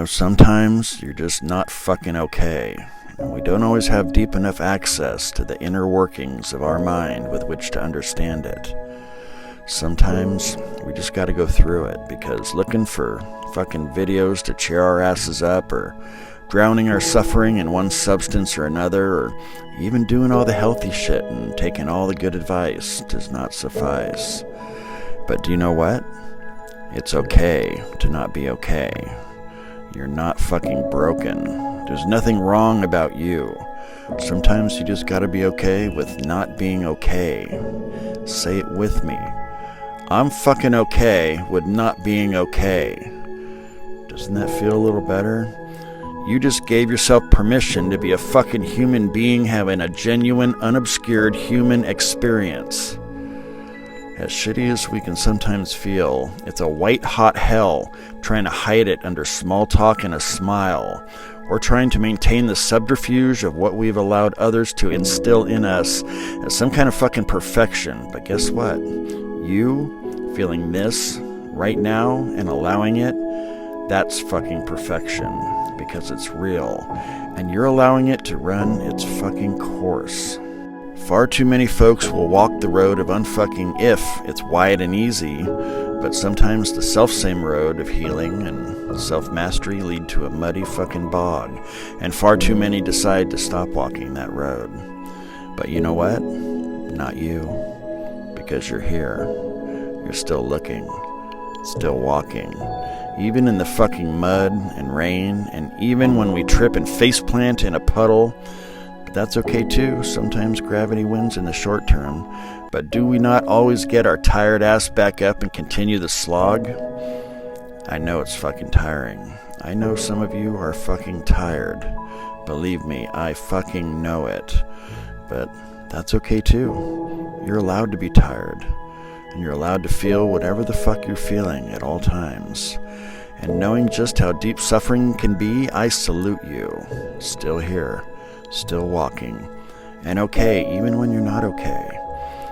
Sometimes you're just not fucking okay. And we don't always have deep enough access to the inner workings of our mind with which to understand it. Sometimes we just gotta go through it, because looking for fucking videos to cheer our asses up, or drowning our suffering in one substance or another, or even doing all the healthy shit and taking all the good advice does not suffice. But do you know what? It's okay to not be okay. You're not fucking broken. There's nothing wrong about you. Sometimes you just gotta be okay with not being okay. Say it with me. I'm fucking okay with not being okay. Doesn't that feel a little better? You just gave yourself permission to be a fucking human being having a genuine, unobscured human experience. As shitty as we can sometimes feel, it's a white-hot hell trying to hide it under small talk and a smile, or trying to maintain the subterfuge of what we've allowed others to instill in us as some kind of fucking perfection. But guess what? You feeling this right now and allowing it, that's fucking perfection, because it's real, and you're allowing it to run its fucking course. Far too many folks will walk the road of unfucking if it's wide and easy, but sometimes the self-same road of healing and self-mastery lead to a muddy fucking bog, and far too many decide to stop walking that road. But you know what? Not you. Because you're here. You're still looking. Still walking. Even in the fucking mud and rain, and even when we trip and faceplant in a puddle. But that's okay too. Sometimes gravity wins in the short term. But do we not always get our tired ass back up and continue the slog? I know it's fucking tiring. I know some of you are fucking tired. Believe me, I fucking know it. But that's okay too. You're allowed to be tired. And you're allowed to feel whatever the fuck you're feeling at all times. And knowing just how deep suffering can be, I salute you. Still here. Still walking. And okay, even when you're not okay.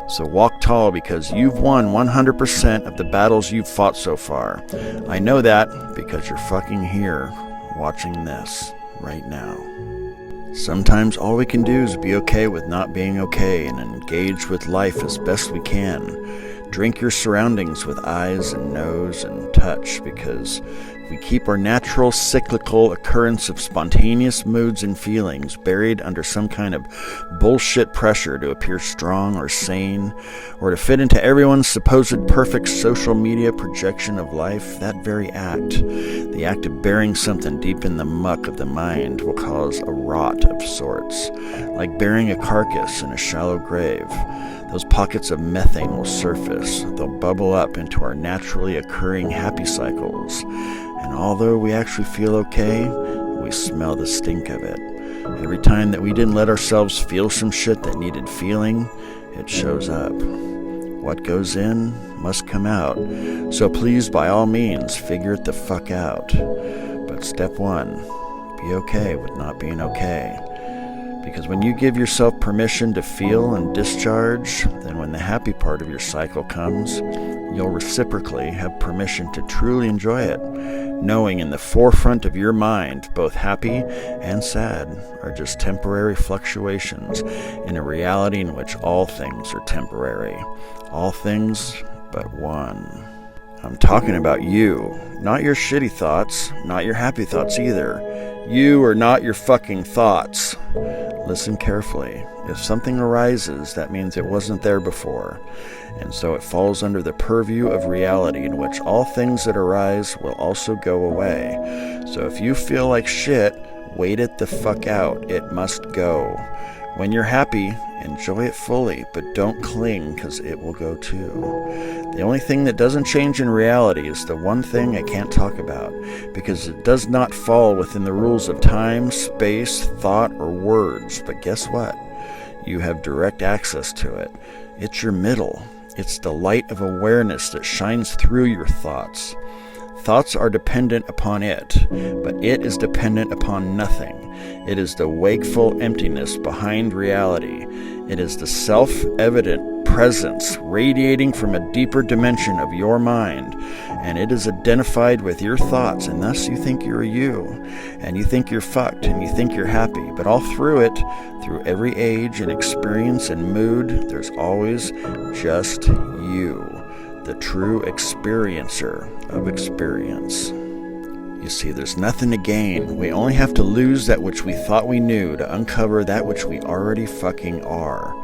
So walk tall, because you've won 100% of the battles you've fought so far. I know that because you're fucking here, watching this, right now. Sometimes all we can do is be okay with not being okay and engage with life as best we can. Drink your surroundings with eyes and nose and touch, because if we keep our natural cyclical occurrence of spontaneous moods and feelings buried under some kind of bullshit pressure to appear strong or sane, or to fit into everyone's supposed perfect social media projection of life, that very act, the act of burying something deep in the muck of the mind, will cause a rot of sorts, like burying a carcass in a shallow grave. Those pockets of methane will surface. They'll bubble up into our naturally occurring happy cycles. And although we actually feel okay, we smell the stink of it. Every time that we didn't let ourselves feel some shit that needed feeling, it shows up. What goes in must come out. So please, by all means, figure it the fuck out. But step one, be okay with not being okay. Because when you give yourself permission to feel and discharge, then when the happy part of your cycle comes, you'll reciprocally have permission to truly enjoy it, knowing in the forefront of your mind both happy and sad are just temporary fluctuations in a reality in which all things are temporary. All things but one. I'm talking about you, not your shitty thoughts, not your happy thoughts either. You are not your fucking thoughts. Listen carefully. If something arises, that means it wasn't there before, and so it falls under the purview of reality, in which all things that arise will also go away. So if you feel like shit, wait it the fuck out. It must go. When you're happy, enjoy it fully, but don't cling, because it will go too. The only thing that doesn't change in reality is the one thing I can't talk about, because it does not fall within the rules of time, space, thought, or words. But guess what? You have direct access to it. It's your middle. It's the light of awareness that shines through your thoughts. Thoughts are dependent upon it, but it is dependent upon nothing. It is the wakeful emptiness behind reality. It is the self-evident presence radiating from a deeper dimension of your mind, and it is identified with your thoughts, and thus you think you're you, and you think you're fucked, and you think you're happy. But all through it, through every age and experience and mood, there's always just you, the true experiencer of experience. You see, there's nothing to gain. We only have to lose that which we thought we knew to uncover that which we already fucking are.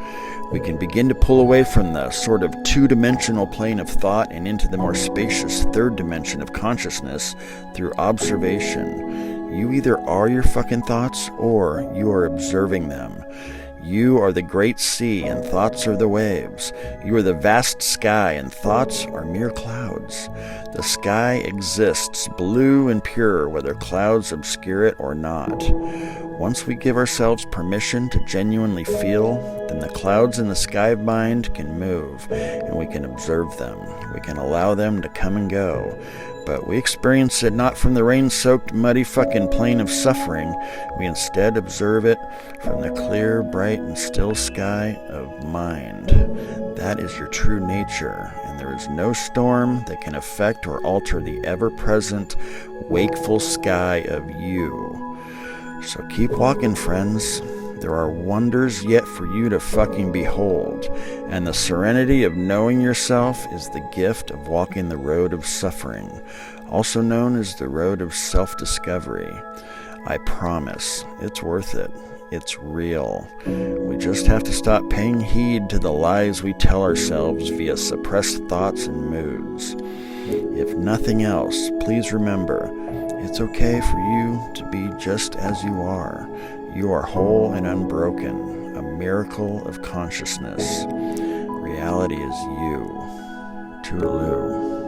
We can begin to pull away from the sort of two-dimensional plane of thought and into the more spacious third dimension of consciousness through observation. You either are your fucking thoughts or you are observing them. You are the great sea and thoughts are the waves. You are the vast sky and thoughts are mere clouds. The sky exists, blue and pure, whether clouds obscure it or not. Once we give ourselves permission to genuinely feel, then the clouds in the sky of mind can move, and we can observe them. We can allow them to come and go. But we experience it not from the rain-soaked, muddy fucking plain of suffering. We instead observe it from the clear, bright, and still sky of mind. That is your true nature, and there is no storm that can affect or alter the ever-present, wakeful sky of you. So keep walking, friends. There are wonders yet for you to fucking behold, and the serenity of knowing yourself is the gift of walking the road of suffering, also known as the road of self-discovery. I promise, it's worth it. It's real. We just have to stop paying heed to the lies we tell ourselves via suppressed thoughts and moods. If nothing else, please remember, it's okay for you to be just as you are. You are whole and unbroken, a miracle of consciousness. Reality is you. Toodaloo.